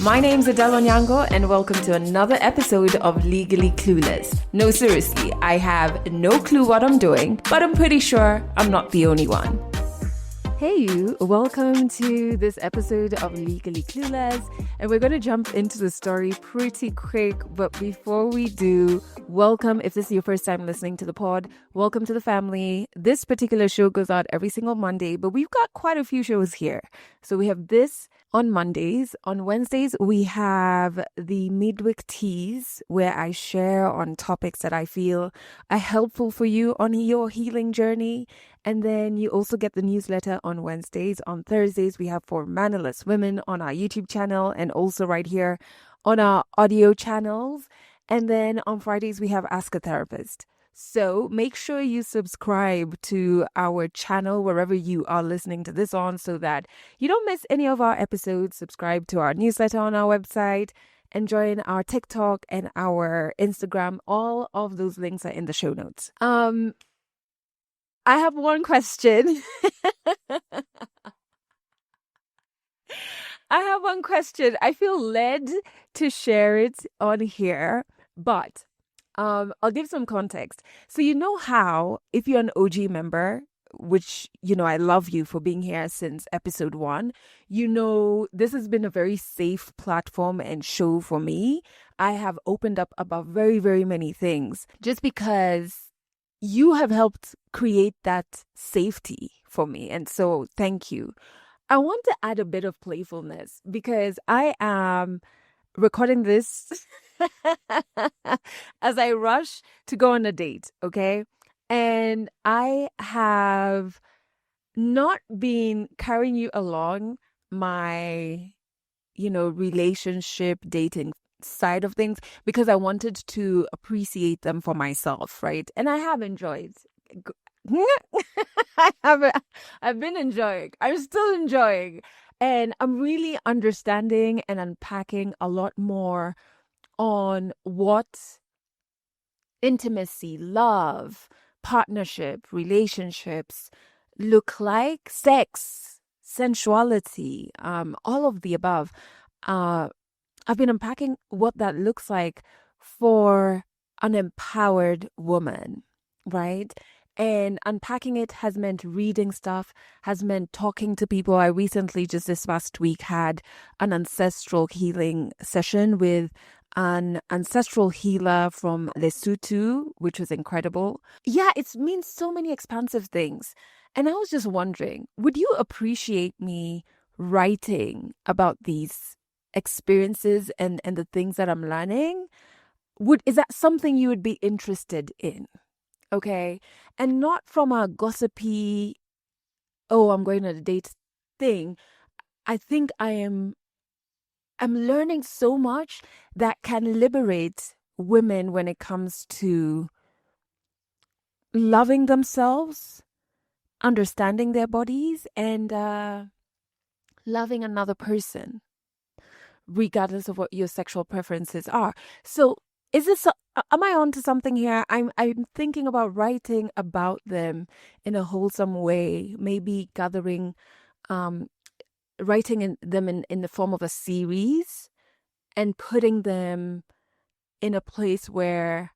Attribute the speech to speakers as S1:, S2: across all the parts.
S1: My name's Adelle Onyango, and welcome to another episode of Legally Clueless. No, seriously, I have no clue what I'm doing, but I'm pretty sure I'm not the only one. Hey you, welcome to this episode of Legally Clueless, and we're going to jump into the story pretty quick, but before we do, welcome. If this is your first time listening to the pod, welcome to the family. This particular show goes out every single Monday, but we've got quite a few shows here. So we have this on Mondays. On Wednesdays, we have the Midweek Teas, where I share on topics that I feel are helpful for you on your healing journey. And then you also get the newsletter on Wednesdays. On Thursdays, we have For Mannerless Women on our YouTube channel and also right here on our audio channels. And then on Fridays, we have Ask a Therapist. So make sure you subscribe to our channel wherever you are listening to this on so that you don't miss any of our episodes. Subscribe to our newsletter on our website and join our TikTok and our Instagram. All of those links are in the show notes. I have one question. I feel led to share it on here, but I'll give some context. So you know how, if you're an OG member, which, I love you for being here since episode 1, this has been a very safe platform and show for me. I have opened up about very, very many things just because you have helped create that safety for me. And so thank you. I want to add a bit of playfulness because I am recording this as I rush to go on a date, okay? And I have not been carrying you along my, relationship dating side of things because I wanted to appreciate them for myself, right? And I have enjoyed. I've been enjoying. I'm still enjoying. And I'm really understanding and unpacking a lot more on what intimacy, love, partnership, relationships look like, sex, sensuality, all of the above. I've been unpacking what that looks like for an empowered woman, right? And unpacking it has meant reading stuff, has meant talking to people. I recently, just this past week, had an ancestral healing session with an ancestral healer from Lesotho, which was incredible. Yeah, it means so many expansive things. And I was just wondering, would you appreciate me writing about these experiences and the things that I'm learning? Is that something you would be interested in? Okay. And not from a gossipy, oh, I'm going on a date thing. I think I'm learning so much that can liberate women when it comes to loving themselves, understanding their bodies, and loving another person, regardless of what your sexual preferences are. So am I onto something here? I'm thinking about writing about them in a wholesome way, maybe gathering, writing them in the form of a series and putting them in a place where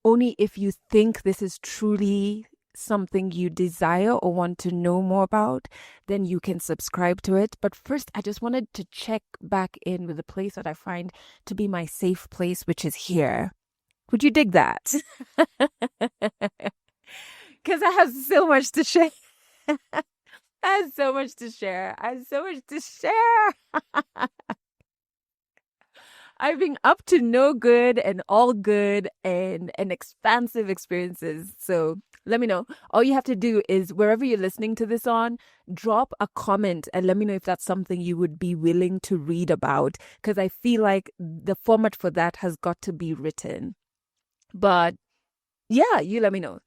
S1: only if you think this is truly something you desire or want to know more about, then you can subscribe to it. But first, I just wanted to check back in with the place that I find to be my safe place, which is here. Would you dig that? Because I have so much to share. I have so much to share. I've been up to no good and all good and expansive experiences. So let me know. All you have to do is, wherever you're listening to this on, drop a comment and let me know if that's something you would be willing to read about. Because I feel like the format for that has got to be written. But yeah, you let me know.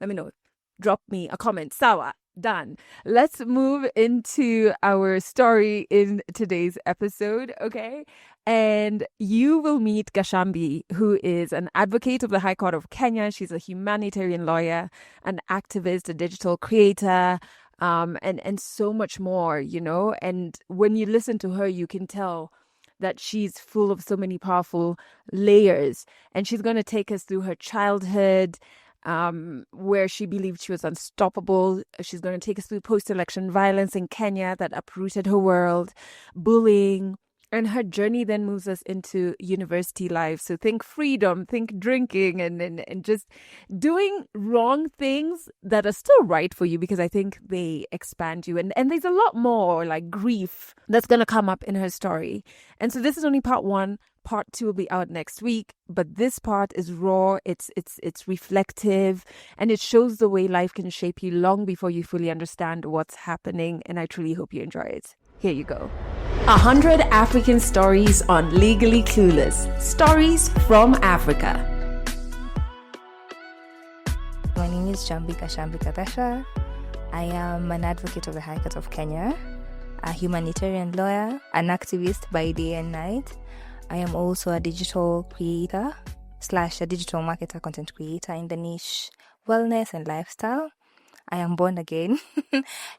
S1: Drop me a comment. Sawa. Done. Let's move into our story in today's episode, okay? And you will meet Gachambi, who is an advocate of the High Court of Kenya. She's a humanitarian lawyer, an activist, a digital creator, and so much more, And when you listen to her, you can tell that she's full of so many powerful layers. And she's going to take us through her childhood, where she believed she was unstoppable. She's going to take us through post-election violence in Kenya that uprooted her world, bullying, and her journey then moves us into university life. So think freedom, think drinking, and just doing wrong things that are still right for you, because I think they expand you. And there's a lot more, like grief, that's going to come up in her story. And so this is only part one. Part two will be out next week. But this part is raw, it's reflective, and it shows the way life can shape you long before you fully understand what's happening. And I truly hope you enjoy it. Here you go. 100 African stories on Legally Clueless. Stories from Africa.
S2: My name is Gachambi. I am an advocate of the High Court of Kenya, a humanitarian lawyer, an activist by day and night. I am also a digital creator / a digital marketer, content creator in the niche wellness and lifestyle. I am born again.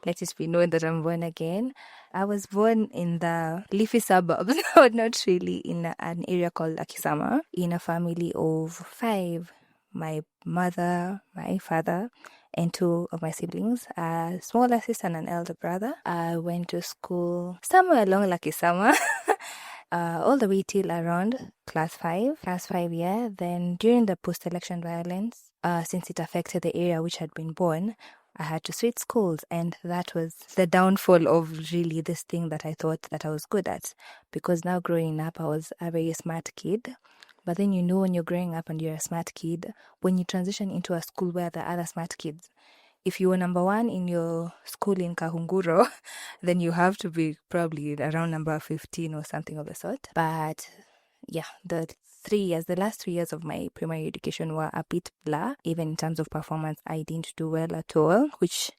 S2: Let it be known that I'm born again. I was born in the leafy suburbs, but not really, in an area called Akisama, in a family of 5. My mother, my father, and 2 of my siblings, a smaller sister and an elder brother. I went to school somewhere along Lakisama, all the way till around class 5, yeah. Then during the post-election violence, since it affected the area which had been born, I had to switch schools, and that was the downfall of really this thing that I thought that I was good at. Because now growing up, I was a very smart kid. But then when you're growing up and you're a smart kid, when you transition into a school where there are other smart kids, if you were number 1 in your school in Kahunguro, then you have to be probably around number 15 or something of the sort. But yeah, the last 3 years of my primary education were a bit blah. Even in terms of performance, I didn't do well at all, which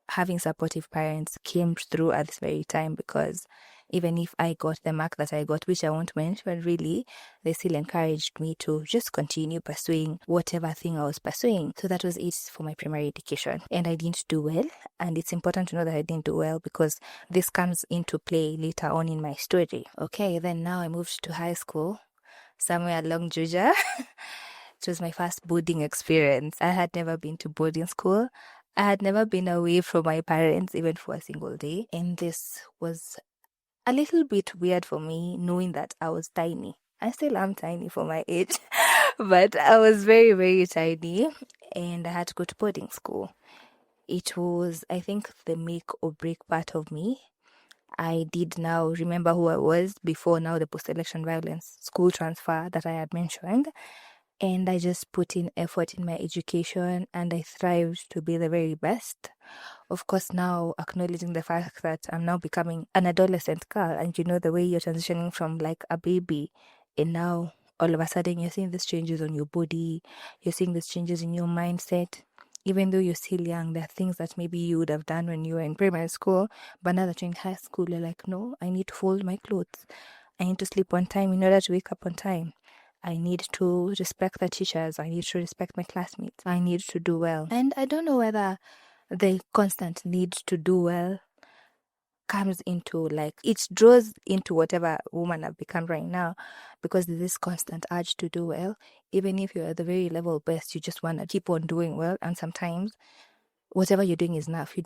S2: having supportive parents came through at this very time, because even if I got the mark that I got, which I won't mention really, they still encouraged me to just continue pursuing whatever thing I was pursuing. So that was it for my primary education. And I didn't do well. And it's important to know that I didn't do well, because this comes into play later on in my story. Okay, then now I moved to high school, somewhere along Juja. It was my first boarding experience. I had never been to boarding school. I had never been away from my parents even for a single day. And this was a little bit weird for me, knowing that I was tiny. I still am tiny for my age, but I was very, very tiny, and I had to go to boarding school. It was, I think, the make or break part of me. I did now remember who I was before now the post-election violence school transfer that I had mentioned. And I just put in effort in my education, and I thrived to be the very best. Of course, now acknowledging the fact that I'm now becoming an adolescent girl, and the way you're transitioning from like a baby, and now all of a sudden you're seeing these changes on your body, you're seeing these changes in your mindset. Even though you're still young, there are things that maybe you would have done when you were in primary school, but now that you're in high school, you're like, no, I need to fold my clothes. I need to sleep on time in order to wake up on time. I need to respect the teachers. I need to respect my classmates. I need to do well. And I don't know whether the constant need to do well comes into it draws into whatever woman I've become right now, because there's this constant urge to do well. Even if you're at the very level best, you just want to keep on doing well. And sometimes whatever you're doing is enough. You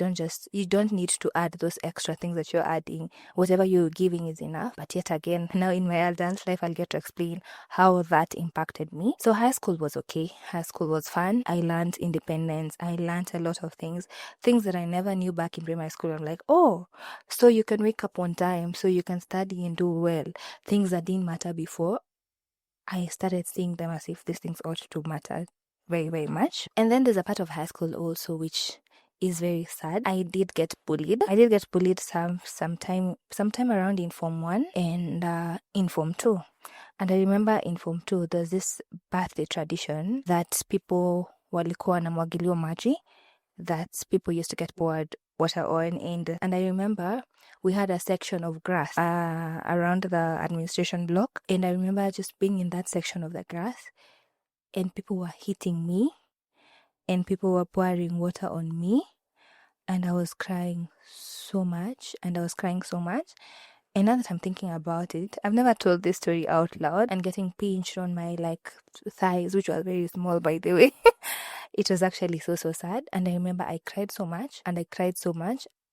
S2: don't need to add those extra things that you're adding. Whatever you're giving is enough. But yet again, now in my adult life, I'll get to explain how that impacted me. So high school was okay. High school was fun. I learned independence. I learned a lot of things that I never knew back in primary school. I'm like, oh, so you can wake up on time, so you can study and do well. Things that didn't matter before, I started seeing them as if these things ought to matter very, very much. And then there's a part of high school also which is very sad. I did get bullied. sometime around in Form 1 and in Form 2. And I remember in Form 2, there's this birthday tradition that people walikuwa wanamwagiliwa maji, that people used to get poured water on. And I remember we had a section of grass around the administration block. And I remember just being in that section of the grass, and people were hitting me, and people were pouring water on me, and I was crying so much, and And now that I'm thinking about it, I've never told this story out loud, and getting pinched on my thighs, which was very small, by the way. It was actually so sad. And I remember I cried so much, and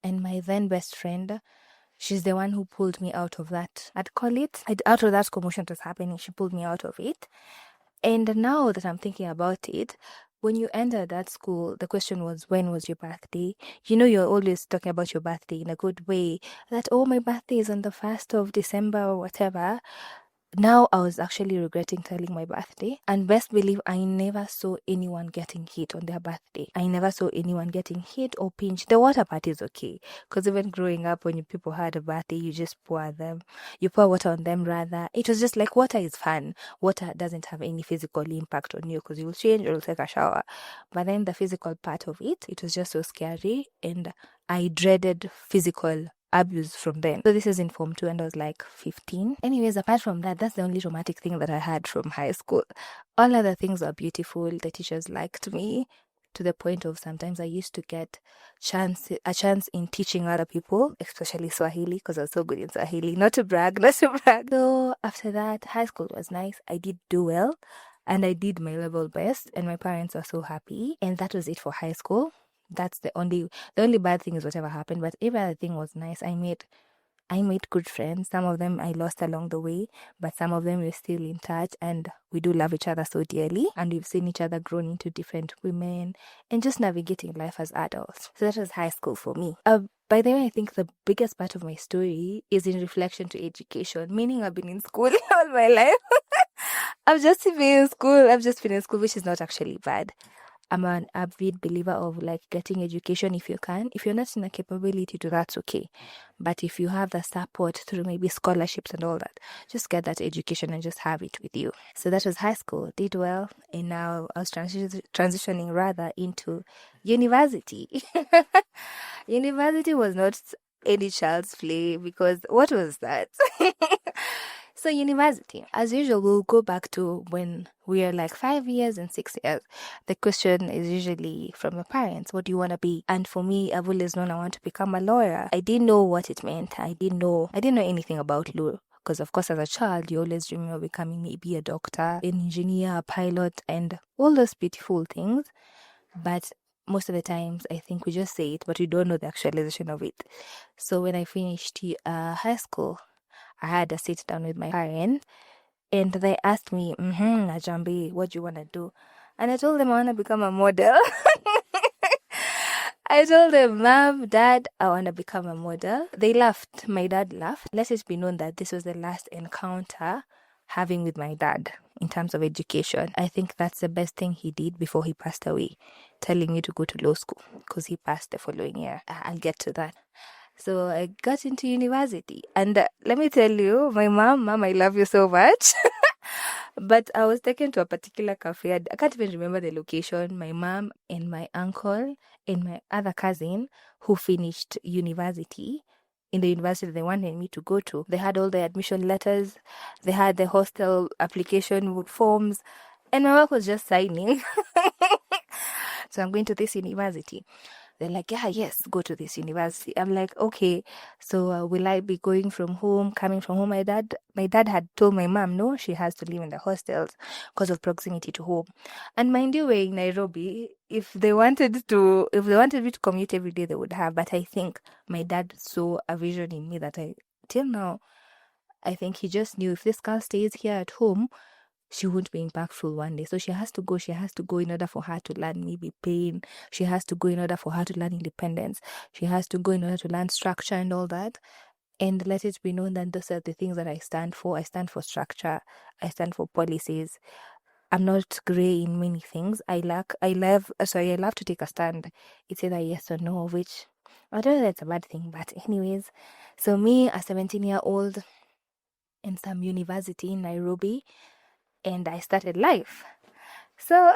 S2: and my then best friend, she's the one who pulled me out of that. Out of that commotion that was happening. She pulled me out of it. And now that I'm thinking about it, when you entered that school, the question was, when was your birthday? You're always talking about your birthday in a good way. That, oh, my birthday is on the 1st of December or whatever. Now I was actually regretting telling my birthday. And best believe I never saw anyone getting hit on their birthday. I never saw anyone getting hit or pinched. The water part is okay. Because even growing up, when people had a birthday, you just pour water on them rather. It was just like, water is fun. Water doesn't have any physical impact on you because you'll change or you'll take a shower. But then the physical part of it was just so scary. And I dreaded physical abuse from then. So this is in Form 2 and I was like 15. Anyways, apart from that, that's the only traumatic thing that I had from high school. All other things were beautiful. The teachers liked me to the point of sometimes I used to get a chance in teaching other people, especially Swahili, because I was so good in Swahili. Not to brag. So after that, high school was nice. I did do well and I did my level best and my parents were so happy. And that was it for high school. That's the only bad thing is whatever happened, but every other thing was nice. I made good friends. Some of them I lost along the way, but some of them we're still in touch and we do love each other so dearly, and we've seen each other grown into different women and just navigating life as adults. So that was high school for me. By the way, I think the biggest part of my story is in reflection to education, meaning I've been in school all my life. I've just been in school, which is not actually bad. I'm an avid believer of getting education if you can. If you're not in a capability to, that's okay. But if you have the support through maybe scholarships and all that, just get that education and just have it with you. So that was high school. Did well. And now I was transitioning rather into university. University was not any child's play because what was that? So university, as usual, we'll go back to when we are 5 years and 6 years. The question is usually from your parents, what do you want to be? And for me, I've always known I want to become a lawyer. I didn't know what it meant. I didn't know anything about law. Because of course, as a child, you always dream of becoming maybe a doctor, an engineer, a pilot, and all those beautiful things. But most of the times, I think we just say it, but we don't know the actualization of it. So when I finished high school, I had a sit down with my parents and they asked me, Gachambi, what do you want to do? And I told them I want to become a model. I told them, Mom, Dad, I want to become a model. They laughed. My dad laughed. Let it be known that this was the last encounter having with my dad in terms of education. I think that's the best thing he did before he passed away, telling me to go to law school because he passed the following year. I'll get to that. So I got into university and let me tell you, my mom, I love you so much. But I was taken to a particular cafe. I can't even remember the location. My mom and my uncle and my other cousin who finished university in the university they wanted me to go to. They had all the admission letters. They had the hostel application forms. And my work was just signing. So I'm going to this university. They're like, yeah, yes, go to this university. I'm like, okay, so will I be coming from home? My dad had told my mom, no, she has to live in the hostels because of proximity to home. And mind you, we're in Nairobi. If they wanted me to commute every day, they would have. But I think my dad saw a vision in me that till now, I think he just knew if this girl stays here at home, she won't be impactful one day. So she has to go in order for her to learn maybe pain. She has to go in order for her to learn independence. She has to go in order to learn structure and all that. And let it be known that those are the things that I stand for. I stand for structure. I stand for policies. I'm not grey in many things. I love to take a stand. It's either yes or no, which I don't know that's a bad thing. But anyways, so me, a 17-year-old in some university in Nairobi, and I started life. So,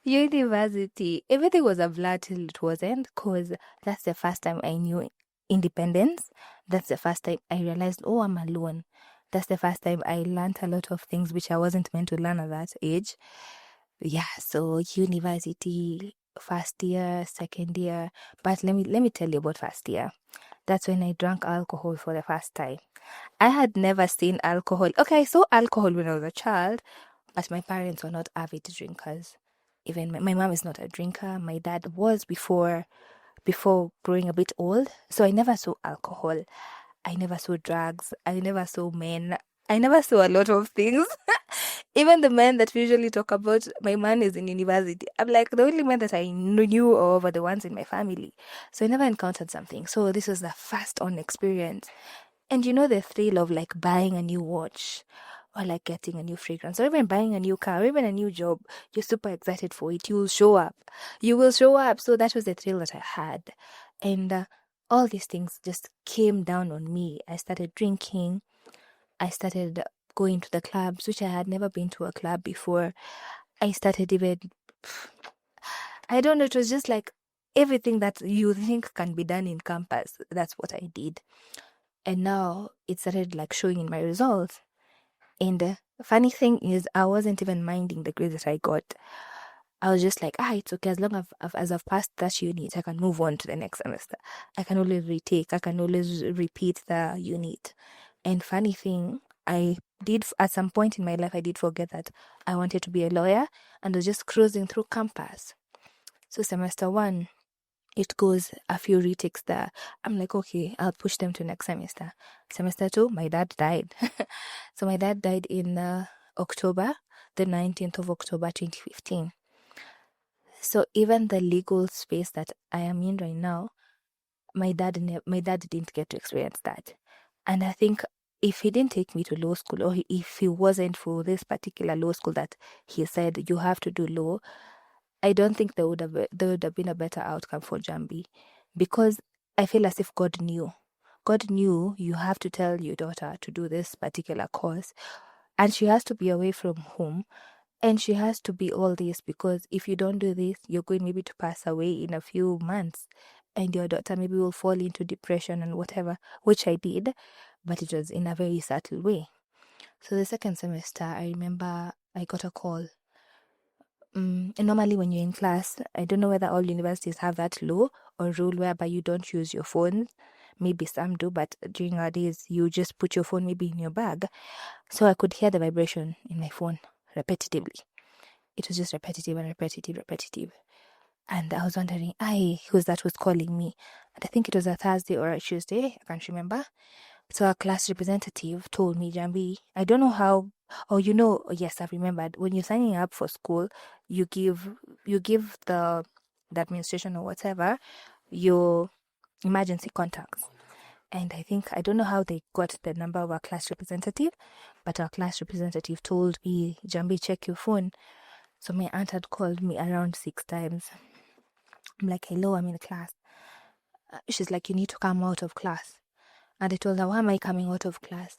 S2: university, everything was a blur till it wasn't, because that's the first time I knew independence. That's the first time I realized, oh, I'm alone. That's the first time I learned a lot of things which I wasn't meant to learn at that age. Yeah, so university, first year, second year. But let me tell you about first year. that's when I drank alcohol for the first time. I had never seen alcohol. Okay, I saw alcohol when I was a child, but my parents were not avid drinkers. Even my mom is not a drinker. My dad was before growing a bit old. So I never saw alcohol. I never saw drugs. I never saw men. I never saw a lot of things. Even the men that we usually talk about, my man is in university. I'm like, the only men that I knew of are the ones in my family. So I never encountered something. So this was the first on experience. And you know the thrill of like buying a new watch or like getting a new fragrance or even buying a new car or even a new job. You're super excited for it. You will show up. You will show up. So that was the thrill that I had. And all these things just came down on me. I started drinking. I started going to the clubs, which I had never been to a club before. I started even, I don't know, it was just like everything that you think can be done in campus. That's what I did. And now it started like showing in my results. And the funny thing is, I wasn't even minding the grades that I got. I was just like, it's okay. As long as I've passed that unit, I can move on to the next semester. I can always retake. I can always repeat the unit. And funny thing, I did at some point in my life, I did forget that I wanted to be a lawyer and was just cruising through campus. So semester 1, it goes a few retakes there. I'm like, okay, I'll push them to next semester. Semester 2, my dad died. So my dad died in October, the 19th of October, 2015. So even the legal space that I am in right now, my dad didn't get to experience that. And I think if he didn't take me to law school, or if he wasn't for this particular law school that he said you have to do law, I don't think there would have been a better outcome for Jambi, because I feel as if God knew. God knew you have to tell your daughter to do this particular course, and she has to be away from home, and she has to be all this, because if you don't do this, you're going maybe to pass away in a few months, and your daughter maybe will fall into depression and whatever, which I did, but it was in a very subtle way. So the second semester, I remember I got a call. And normally when you're in class, I don't know whether all universities have that law or rule whereby you don't use your phone. Maybe some do, but during our days, you just put your phone maybe in your bag. So I could hear the vibration in my phone repetitively. It was just repetitive and repetitive. And I was wondering, who's that was calling me? And I think it was a Thursday or a Tuesday. I can't remember. So our class representative told me, Jambi, I don't know how, yes, I've remembered. When you're signing up for school, you give the administration or whatever your emergency contacts. And I don't know how they got the number of our class representative, but our class representative told me, Jambi, check your phone. So my aunt had called me around 6 times. I'm like, hello, I'm in class. She's like, you need to come out of class. And I told her, why am I coming out of class?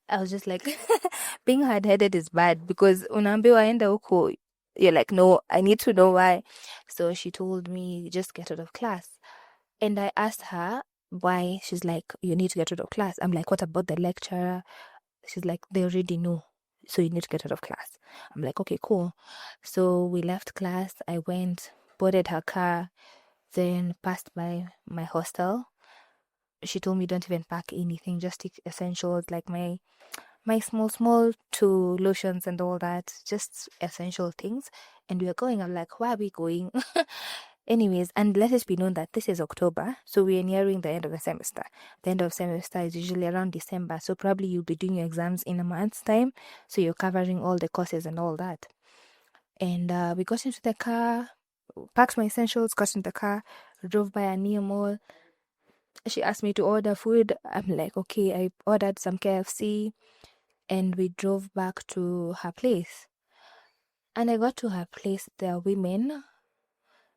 S2: I was just like, being hard-headed is bad, because unaambiwa enda huko, you're like, no, I need to know why. So she told me, just get out of class. And I asked her why. She's like, you need to get out of class. I'm like, what about the lecturer? She's like, they already know, so you need to get out of class. I'm like, okay, cool. So we left class. I went, boarded her car, then passed by my hostel. She told me don't even pack anything, just take essentials like my small to lotions and all that, just essential things. And we were going. I'm like, where are we going? Anyways, and let it be known that this is October, so we are nearing the end of the semester. The end of semester is usually around December, so probably you'll be doing your exams in a month's time, so you're covering all the courses and all that. And we got into the car, packed my essentials, got into the car, drove by a near mall. She asked me to order food. I'm like, okay. I ordered some KFC, and we drove back to her place. And I got to her place. There are women,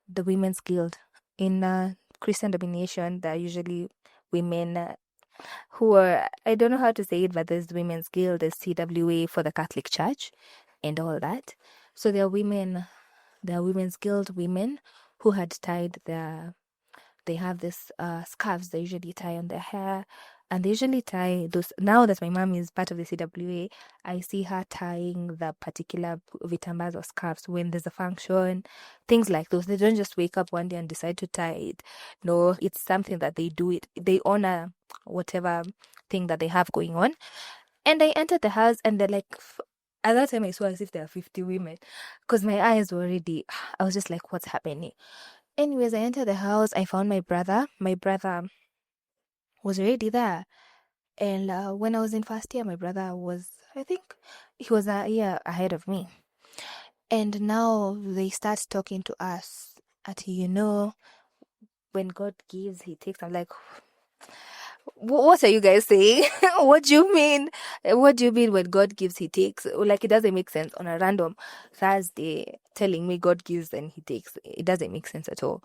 S2: the Women's Guild. In Christian domination, there are usually women who are, I don't know how to say it, but there's Women's Guild, there's CWA for the Catholic Church and all that. So there are Women's Guild women who had tied they have this scarves they usually tie on their hair, And they usually tie those. Now that my mom is part of the CWA, I see her tying the particular vitambas or scarves when there's a function, things like those. They don't just wake up one day and decide to tie it. No, it's something that they do. They honor whatever thing that they have going on. And I entered the house, and they're like, at that time I saw as if there are 50 women, because my eyes were already, I was just like, what's happening? Anyways, I entered the house. I found my brother. My brother was already there. And when I was in first year, my brother was, I think, he was a year ahead of me. And now they start talking to us at, when God gives, he takes. I'm like, what are you guys saying? What do you mean? What do you mean when God gives, he takes? Like, it doesn't make sense on a random Thursday telling me God gives and he takes. It doesn't make sense at all.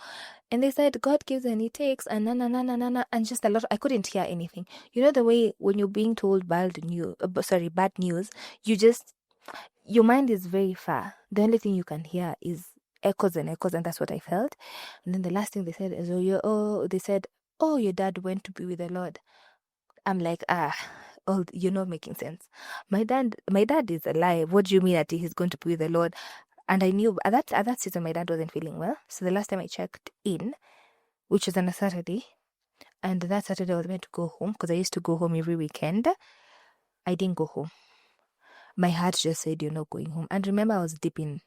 S2: And they said God gives and he takes, and na, and just a lot. I couldn't hear anything. You know the way when you're being told bad news, your mind is very far. The only thing you can hear is echoes and echoes, and that's what I felt. And then the last thing they said is, your dad went to be with the Lord. I'm like, you're not making sense. My dad is alive. What do you mean that he's going to be with the Lord? And I knew at that season my dad wasn't feeling well. So the last time I checked in, which was on a Saturday, and that Saturday I was meant to go home because I used to go home every weekend. I didn't go home. My heart just said, you're not going home. And remember, I was deep in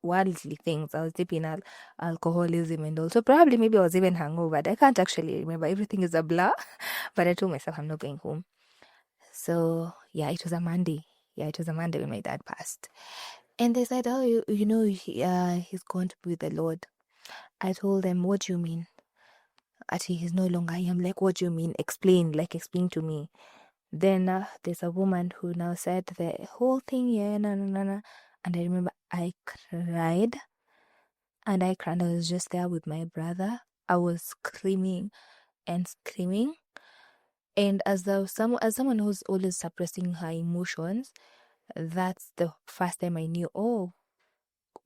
S2: worldly things. I was deep in alcoholism and also probably maybe I was even hungover. I can't actually remember. Everything is a blur. But I told myself I'm not going home. So yeah, it was a Monday. It was a Monday when my dad passed. And they said, he's going to be with the Lord. I told them, what do you mean? Actually, he's no longer here. I'm like, what do you mean? Explain to me. Then there's a woman who now said the whole thing, na. And I remember I cried. And I was just there with my brother. I was screaming and screaming. And as someone who's always suppressing her emotions, that's the first time I knew,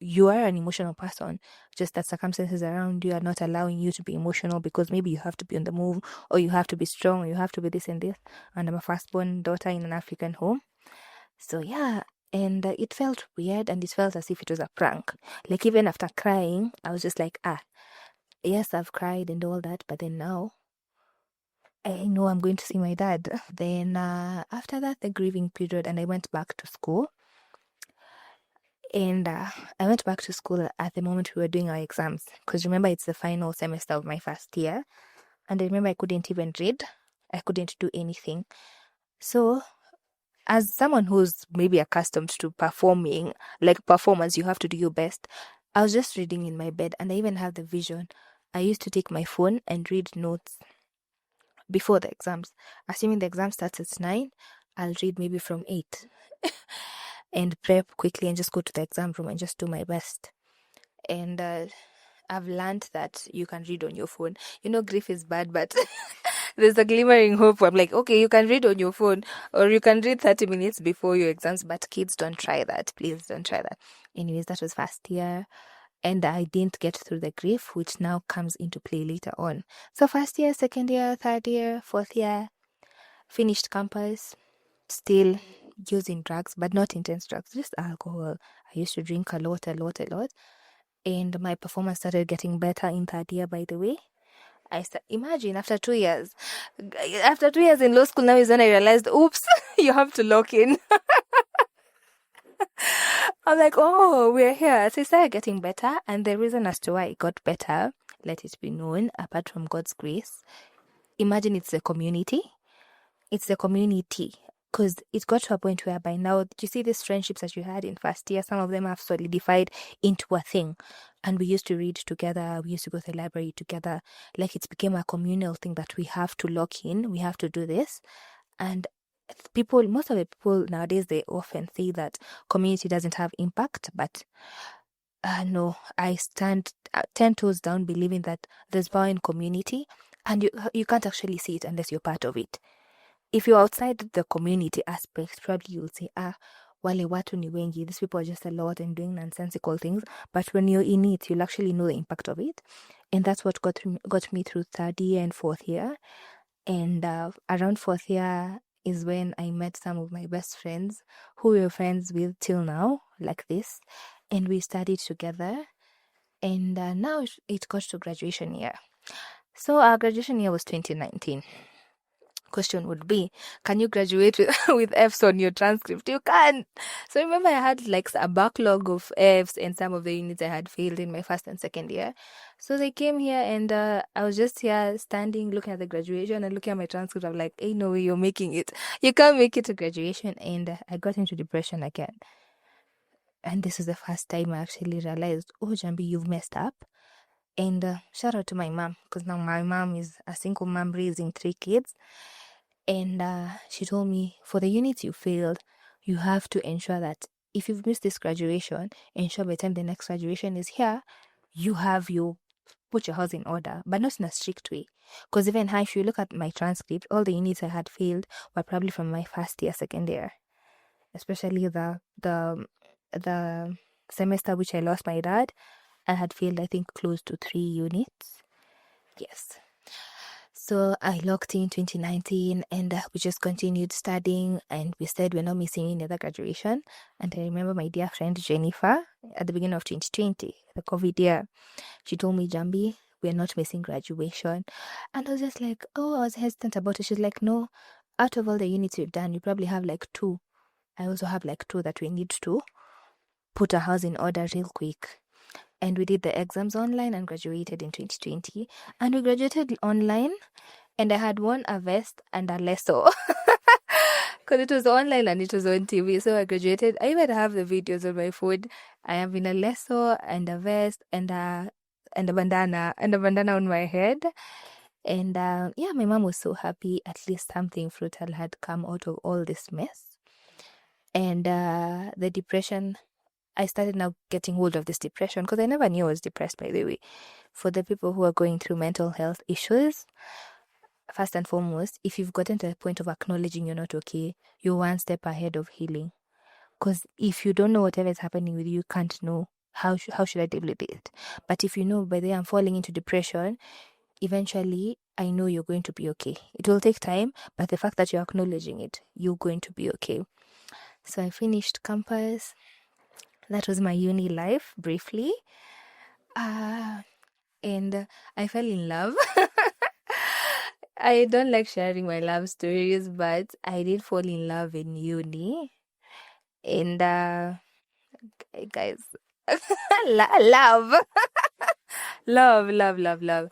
S2: you are an emotional person, just that circumstances around you are not allowing you to be emotional because maybe you have to be on the move, or you have to be strong, or you have to be this and this. And I'm a firstborn daughter in an African home. So yeah, and it felt weird, and it felt as if it was a prank. Like, even after crying, I was just like, yes, I've cried and all that, but then now I know I'm going to see my dad. Then after that, the grieving period, and I went back to school. And I went back to school at the moment we were doing our exams. Because remember, it's the final semester of my first year. And I remember I couldn't even read. I couldn't do anything. So, as someone who's maybe accustomed to performing, like performance, you have to do your best. I was just reading in my bed, and I even had the vision. I used to take my phone and read notes before the exams. Assuming the exam starts at 9, I'll read maybe from 8. And prep quickly and just go to the exam room and just do my best. And I've learned that you can read on your phone. Grief is bad, but there's a glimmering hope. I'm like, okay, you can read on your phone, or you can read 30 minutes before your exams, but kids, don't try that. Please don't try that. Anyways, that was first year. And I didn't get through the grief, which now comes into play later on. So first year, second year, third year, fourth year, finished campus, still using drugs, but not intense drugs, just alcohol. I used to drink a lot. And my performance started getting better in third year, by the way. Imagine after 2 years. After 2 years in law school, now is when I realized, oops, you have to lock in. I'm like, we're here. So it started getting better. And the reason as to why it got better, let it be known, apart from God's grace, imagine it's the community. It's the community. Because it got to a point where by now, you see these friendships that you had in first year, some of them have solidified into a thing. And we used to read together. We used to go to the library together. Like, it became a communal thing that we have to lock in. We have to do this. And most of the people nowadays, they often say that community doesn't have impact. But no, I stand 10 toes down believing that there's power in community. And you can't actually see it unless you're part of it. If you're outside the community aspect, probably you'll say, wale watu ni wengi, these people are just a lot and doing nonsensical things. But when you're in it, you'll actually know the impact of it. And that's what got me through third year and fourth year. And around fourth year is when I met some of my best friends who we were friends with till now, like this. And we studied together. And now it got to graduation year. So our graduation year was 2019. Question would be, can you graduate with F's on your transcript? You can't. So remember, I had like a backlog of F's and some of the units I had failed in my first and second year. So they came here and I was just here standing looking at the graduation and looking at my transcript. I'm like, hey, no way you're making it. You can't make it to graduation. And I got into depression again. And this is the first time I actually realized, oh, Jambi, you've messed up. And shout out to my mom, because now my mom is a single mom raising 3 kids. And she told me, for the units you failed, you have to ensure that if you've missed this graduation, ensure by the time the next graduation is here, you put your house in order, but not in a strict way. Because even if you look at my transcript, all the units I had failed were probably from my first year, second year, especially the semester which I lost my dad. I had failed, I think, close to 3 units. Yes. So I locked in 2019 and we just continued studying, and we said we're not missing any other graduation. And I remember my dear friend Jennifer at the beginning of 2020, the COVID year, she told me, Jambi, we're not missing graduation. And I was just like, oh, I was hesitant about it. She's like, no, out of all the units we've done, you probably have like 2. I also have like 2 that we need to put our house in order real quick. And we did the exams online and graduated in 2020. And we graduated online, and I had won a vest and a lesso. Because it was online and it was on TV. So I graduated. I even have the videos on my phone. I have in a lesso and a vest and a bandana on my head. And my mom was so happy. At least something fruitful had come out of all this mess. And the depression, I started now getting hold of this depression, because I never knew I was depressed, by the way. For the people who are going through mental health issues, first and foremost, if you've gotten to a point of acknowledging you're not okay, you're one step ahead of healing. Because if you don't know whatever is happening with you, you can't know how should I deal with it. But if you know, by the way, I'm falling into depression, eventually I know you're going to be okay. It will take time, but the fact that you're acknowledging it, you're going to be okay. So I finished campus. That was my uni life, briefly. And I fell in love. I don't like sharing my love stories, but I did fall in love in uni. And guys, love. love.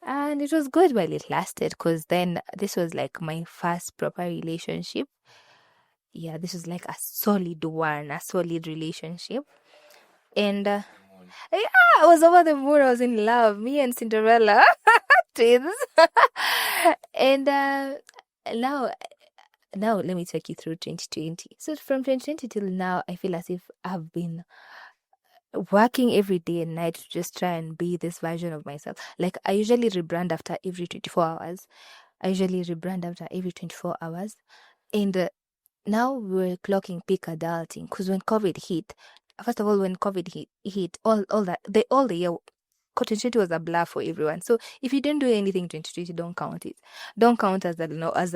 S2: And it was good while it lasted, because then this was like my first proper relationship. Yeah, this was like a solid relationship. And I was over the moon. I was in love. Me and Cinderella, twins. And now let me take you through 2020. So from 2020 till now, I feel as if I've been working every day and night to just try and be this version of myself. Like, I usually rebrand after every 24 hours. And now we're clocking peak adulting, because when COVID hit, all the year, 2020 was a blur for everyone. So if you didn't do anything in 2020, don't count it. Don't count as the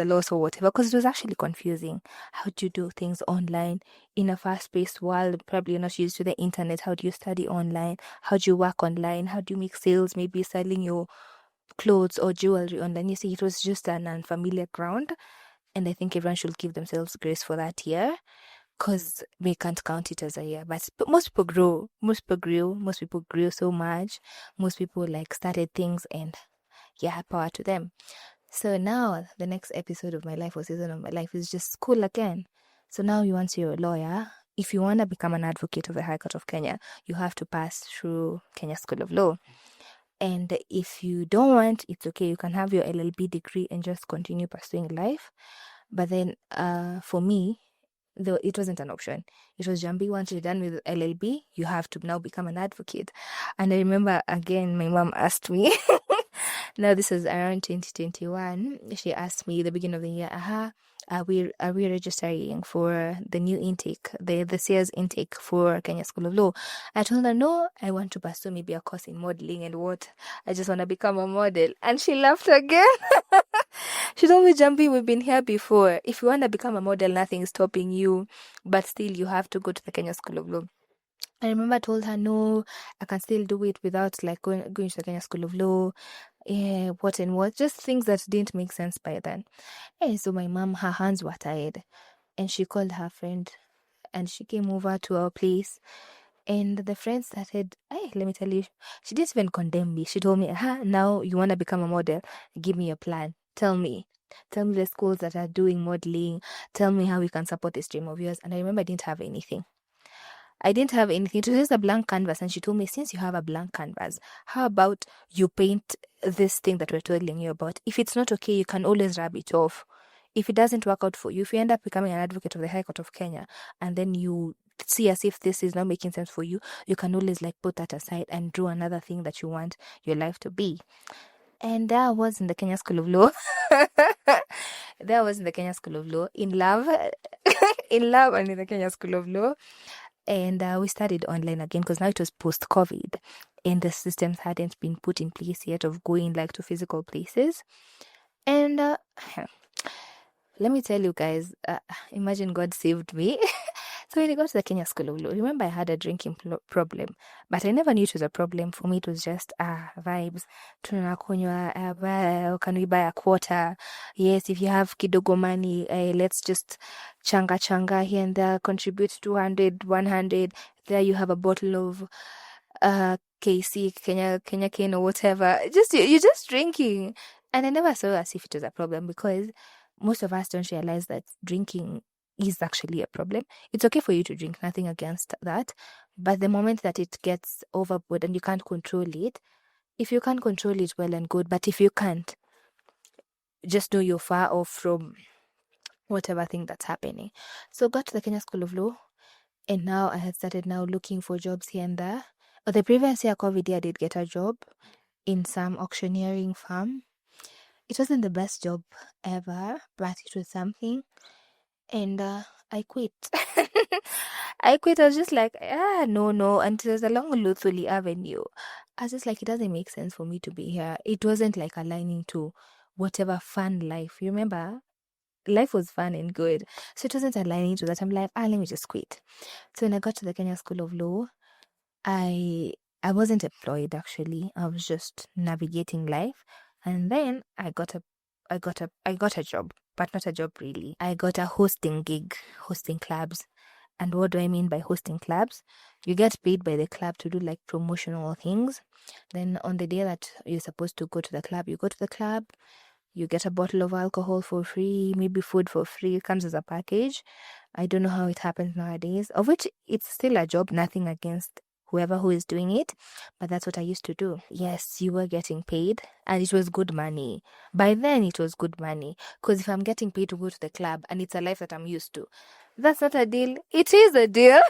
S2: loss or whatever, because it was actually confusing. How do you do things online in a fast-paced world? Probably you're not used to the internet. How do you study online? How do you work online? How do you make sales? Maybe selling your clothes or jewelry online. You see, it was just an unfamiliar ground. And I think everyone should give themselves grace for that year, because we can't count it as a year. But most people grew. Most people grew so much. Most people started things, and power to them. So now the next episode of my life, or season of my life, is just school again. So now once you're a lawyer, if you want to become an advocate of the High Court of Kenya, you have to pass through Kenya School of Law. And if you don't want, it's okay. You can have your LLB degree and just continue pursuing life. But then for me, though, it wasn't an option. It was, Jambi, once you're done with LLB, you have to now become an advocate. And I remember, again, my mom asked me, now this was around 2021, she asked me the beginning of the year, are we registering for the new intake, the SEARS intake for Kenya School of Law? I told her, no, I want to pursue maybe a course in modeling and what. I just want to become a model. And she laughed again. She told me, Jambi, we've been here before. If you want to become a model, nothing is stopping you. But still, you have to go to the Kenya School of Law. I remember I told her, no, I can still do it without like going to the Kenya School of Law. Yeah, what and what. Just things that didn't make sense by then. Hey, so my mom, her hands were tied. And she called her friend. And she came over to our place. And the friend started, hey, let me tell you, she didn't even condemn me. She told me, now you want to become a model? Give me a plan. Tell me the schools that are doing modeling. Tell me how we can support this dream of yours. And I remember I didn't have anything. It was just a blank canvas. And she told me, since you have a blank canvas, how about you paint this thing that we're telling you about? If it's not okay, you can always rub it off. If it doesn't work out for you, if you end up becoming an advocate of the High Court of Kenya, and then you see as if this is not making sense for you, you can always like put that aside and do another thing that you want your life to be. And that was in the Kenya School of Law. In love, and in the Kenya School of Law. And we studied online again because now it was post-COVID and the systems hadn't been put in place yet of going like to physical places. And let me tell you guys, imagine God saved me. So when I got to the Kenya School of Law, remember I had a drinking problem, but I never knew it was a problem. For me, it was just vibes. Tunakunywa, can we buy a quarter? Yes, if you have kidogo money, let's just changa here and there, contribute 200, 100. There you have a bottle of KC, Kenya Cane or whatever. You're just drinking. And I never saw as if it was a problem because most of us don't realize that drinking is actually a problem. It's okay for you to drink, nothing against that. But the moment that it gets overboard and you can't control it, if you can't control it, well and good. But if you can't, just know you're far off from whatever thing that's happening. So got to the Kenya School of Law, and now I had started now looking for jobs here and there. But the previous year, COVID year, I did get a job in some auctioneering firm. It wasn't the best job ever, but it was something. And I quit. I was just like, no. And it was along Luthuli Avenue. I was just like, it doesn't make sense for me to be here. It wasn't like aligning to whatever fun life. You remember? Life was fun and good. So it wasn't aligning to that. I'm like, let me just quit. So when I got to the Kenya School of Law, I wasn't employed actually. I was just navigating life. And then I got a job, but not a job really. I got a hosting gig, hosting clubs. And what do I mean by hosting clubs? You get paid by the club to do like promotional things. Then on the day that you're supposed to go to the club, you go to the club, you get a bottle of alcohol for free, maybe food for free. It comes as a package. I don't know how it happens nowadays, of which it's still a job, nothing against whoever who is doing it, but that's what I used to do. Yes, you were getting paid and it was good money. By then it was good money, because if I'm getting paid to go to the club and it's a life that I'm used to, that's not a deal. It is a deal.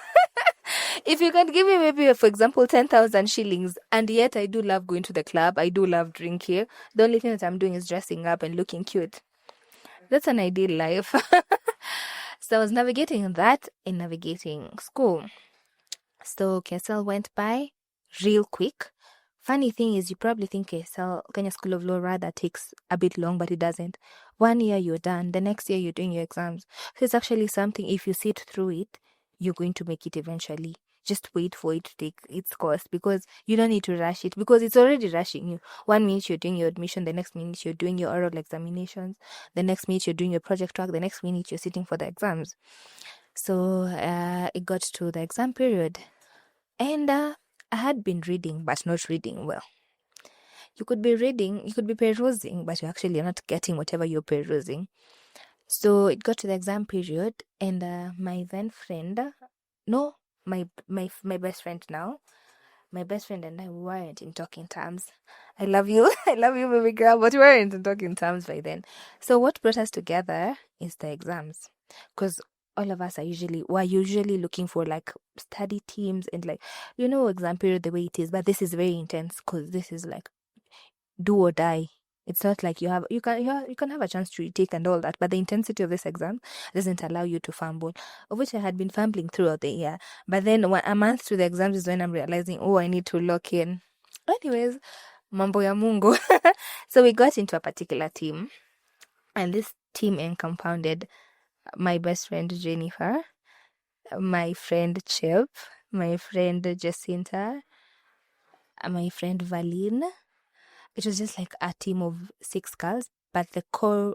S2: If you can give me maybe, for example, 10,000 shillings, and yet I do love going to the club, I do love drinking, the only thing that I'm doing is dressing up and looking cute. That's an ideal life. So I was navigating that and navigating school. So KSL went by real quick. Funny thing is, you probably think KSL, Kenya School of Law, rather takes a bit long, but it doesn't. 1 year you're done. The next year you're doing your exams. So it's actually something, if you sit through it, you're going to make it eventually. Just wait for it to take its course, because you don't need to rush it, because it's already rushing you. 1 minute you're doing your admission, the next minute you're doing your oral examinations, the next minute you're doing your project work, the next minute you're sitting for the exams. So it got to the exam period, and I had been reading, but not reading well. You could be reading, you could be perusing, but you actually are not getting whatever you're perusing. So it got to the exam period, and my then friend, no, my best friend now, my best friend and I weren't in talking terms. I love you, baby girl, but we weren't in talking terms by then. So what brought us together is the exams, because all of us were usually looking for like study teams and like, exam period the way it is, but this is very intense because this is like do or die. It's not like you can have a chance to retake and all that, but the intensity of this exam doesn't allow you to fumble, of which I had been fumbling throughout the year. But then a month to the exams is when I'm realizing, oh, I need to lock in. Anyways, mambo ya Mungu. So we got into a particular team, and this team encompassed my best friend Jennifer, my friend Chip, my friend Jacinta, my friend Valine. It was just like a team of 6 girls, but the core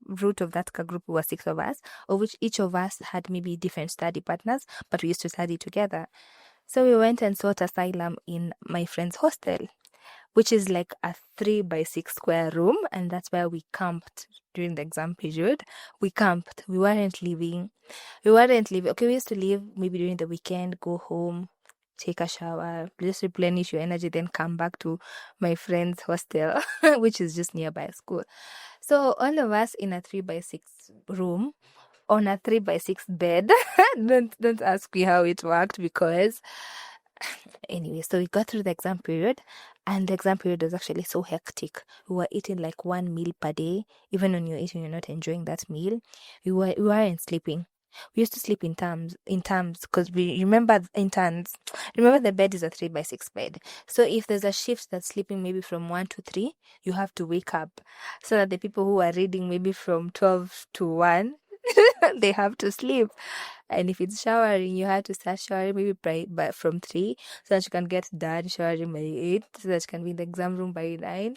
S2: root of that group was 6 of us, of which each of us had maybe different study partners, but we used to study together. So we went and sought asylum in my friend's hostel, which is like a 3x6 square room, and that's where we camped during the exam period. We camped. We weren't leaving. Okay, we used to leave maybe during the weekend, go home, take a shower, just replenish your energy, then come back to my friend's hostel, which is just nearby school. So all of us in a 3x6 room on a 3x6 bed. Don't ask me how it worked, because anyway, so we got through the exam period, and the exam period was actually so hectic. We were eating like 1 meal per day. Even when you're eating, you're not enjoying that meal. We weren't sleeping. We used to sleep in terms because we remember in turns. Remember, the bed is a 3x6 bed. So if there's a shift that's sleeping maybe from 1 to 3, you have to wake up, so that the people who are reading maybe from 12 to 1, they have to sleep. And if it's showering, you have to start showering maybe by from 3, so that you can get done showering by 8, so that you can be in the exam room by 9.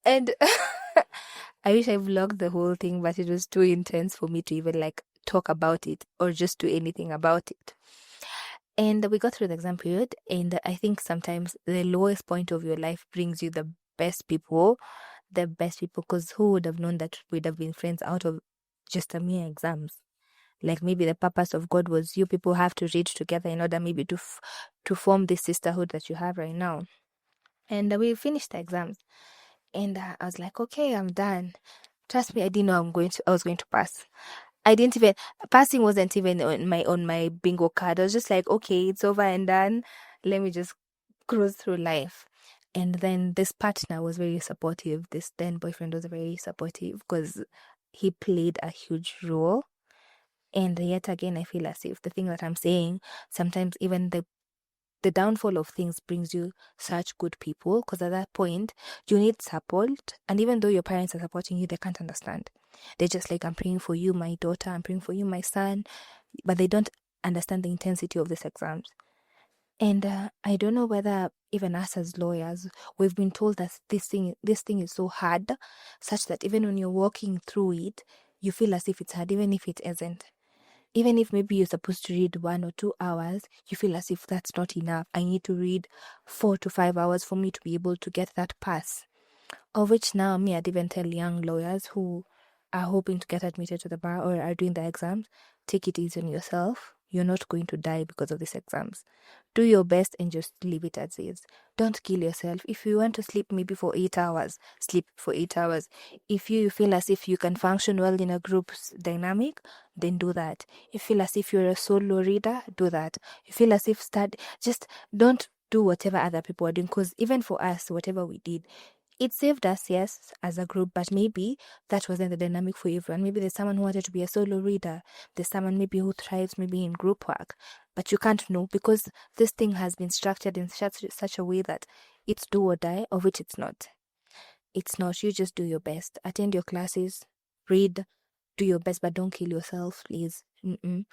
S2: And I wish I vlogged the whole thing, but it was too intense for me to even like talk about it or just do anything about it. And we got through the exam period, and I think sometimes the lowest point of your life brings you the best people, because who would have known that we'd have been friends out of just a mere exams? Like maybe the purpose of God was you people have to read together in order maybe to form this sisterhood that you have right now. And we finished the exams, and I was like, okay, I'm done. Trust me, I didn't know I was going to pass. Passing wasn't even on my bingo card. I was just like, okay, it's over and done. Let me just cruise through life. And then this partner was very supportive. This then boyfriend was very supportive, because he played a huge role. And yet again, I feel as if the thing that I'm saying, sometimes even the downfall of things brings you such good people, because at that point you need support. And even though your parents are supporting you, they can't understand. They're just like, I'm praying for you, my daughter, I'm praying for you, my son, but they don't understand the intensity of these exams. And I don't know whether even us as lawyers, we've been told that this thing is so hard, such that even when you're walking through it, you feel as if it's hard, even if it isn't. Even if maybe you're supposed to read 1 or 2 hours, you feel as if that's not enough. I need to read 4 to 5 hours for me to be able to get that pass. Of which now I'd even tell young lawyers who are hoping to get admitted to the bar or are doing the exams, take it easy on yourself. You're not going to die because of these exams. Do your best and just leave it as is. Don't kill yourself. If you want to sleep maybe for 8 hours, sleep for 8 hours. If you feel as if you can function well in a group dynamic, then do that. You feel as if you're a solo reader, do that. You feel as if just don't do whatever other people are doing, because even for us, whatever we did, it saved us, yes, as a group, but maybe that wasn't the dynamic for everyone. Maybe there's someone who wanted to be a solo reader. There's someone maybe who thrives maybe in group work. But you can't know, because this thing has been structured in such a way that it's do or die, of which it's not. It's not. You just do your best. Attend your classes, read, do your best, but don't kill yourself, please. There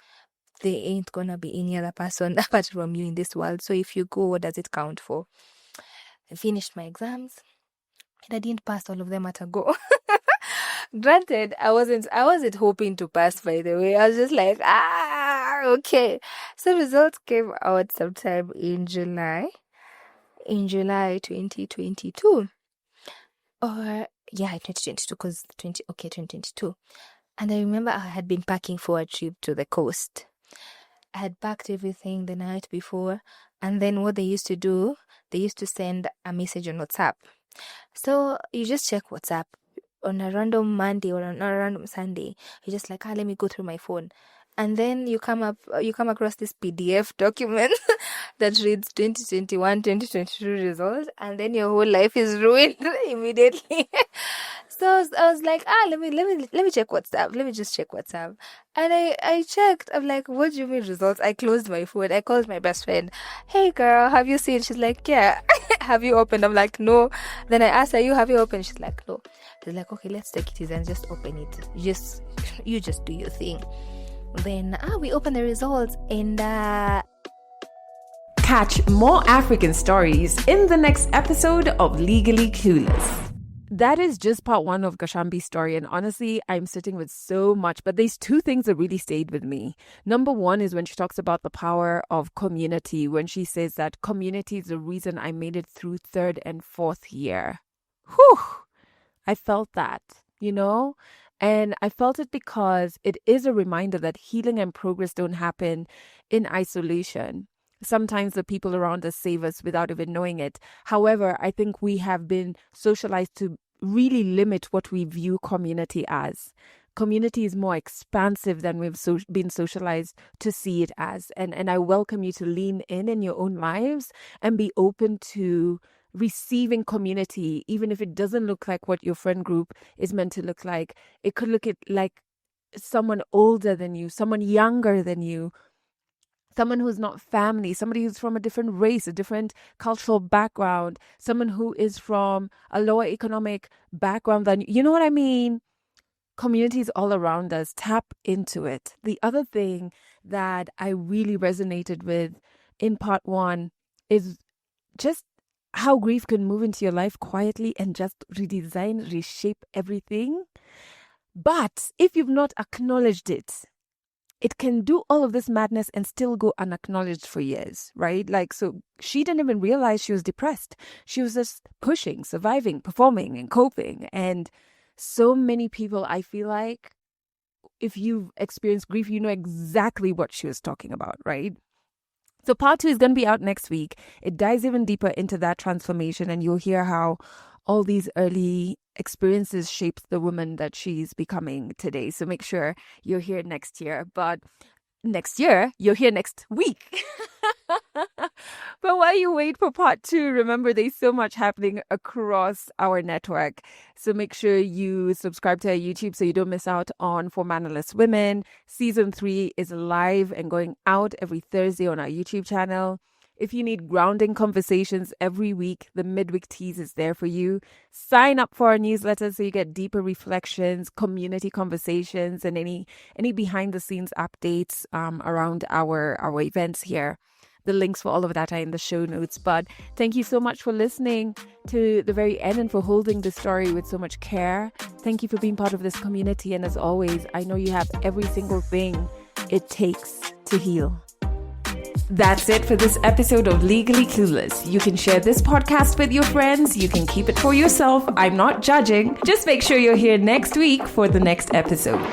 S2: ain't gonna be any other person apart from you in this world. So if you go, what does it count for? I finished my exams, and I didn't pass all of them at a go. Granted, I wasn't hoping to pass, by the way. I was just like, okay. So results came out sometime in July 2022. Or yeah, 2022, because 2022. And I remember I had been packing for a trip to the coast. I had packed everything the night before, and then what they used to do, they used to send a message on WhatsApp. So you just check WhatsApp on a random Monday or on a random Sunday. You're just like, let me go through my phone. And then you come across this PDF document that reads 2021, 2022 results, and then your whole life is ruined immediately. So I was like, let me check WhatsApp. Let me just check WhatsApp. And I checked. I'm like, what do you mean results? I closed my phone. I called my best friend. Hey girl, have you seen? She's like, yeah. Have you opened? I'm like, no. Then I asked her, have you opened? She's like, no. She's like, okay, let's take it easy and just open it. You just do your thing. Then we open the results and
S1: catch more African stories in the next episode of Legally Clueless. That is just part one of Gachambi's story, and honestly, I'm sitting with so much, but there's two things that really stayed with me. Number one is when she talks about the power of community, when she says that community is the reason I made it through third and fourth year. Whew! I felt that, and I felt it because it is a reminder that healing and progress don't happen in isolation. Sometimes the people around us save us without even knowing it. However, I think we have been socialized to really limit what we view community as. Community is more expansive than we've been socialized to see it as. And I welcome you to lean in your own lives and be open to receiving community, even if it doesn't look like what your friend group is meant to look like. It could look like someone older than you, someone younger than you, someone who's not family, somebody who's from a different race, a different cultural background, someone who is from a lower economic background than you know what I mean? Community is all around us. Tap into it. The other thing that I really resonated with in part one is just how grief can move into your life quietly and just redesign, reshape everything. But if you've not acknowledged it, it can do all of this madness and still go unacknowledged for years, right? So she didn't even realize she was depressed. She was just pushing, surviving, performing, and coping. And so many people, I feel like, if you've experienced grief, you know exactly what she was talking about, right? So part 2 is going to be out next week. It dives even deeper into that transformation, and you'll hear how all these early experiences shaped the woman that she's becoming today. So make sure you're here next year. But next year, you're here next week. But while you wait for part 2, remember there's so much happening across our network. So make sure you subscribe to our YouTube so you don't miss out on For Mannerless Women. Season 3 is live and going out every Thursday on our YouTube channel. If you need grounding conversations every week, the Midweek Tease is there for you. Sign up for our newsletter so you get deeper reflections, community conversations, and any behind-the-scenes updates around our events here. The links for all of that are in the show notes. But thank you so much for listening to the very end and for holding the story with so much care. Thank you for being part of this community. And as always, I know you have every single thing it takes to heal. That's it for this episode of Legally Clueless. You can share this podcast with your friends. You can keep it for yourself. I'm not judging. Just make sure you're here next week for the next episode.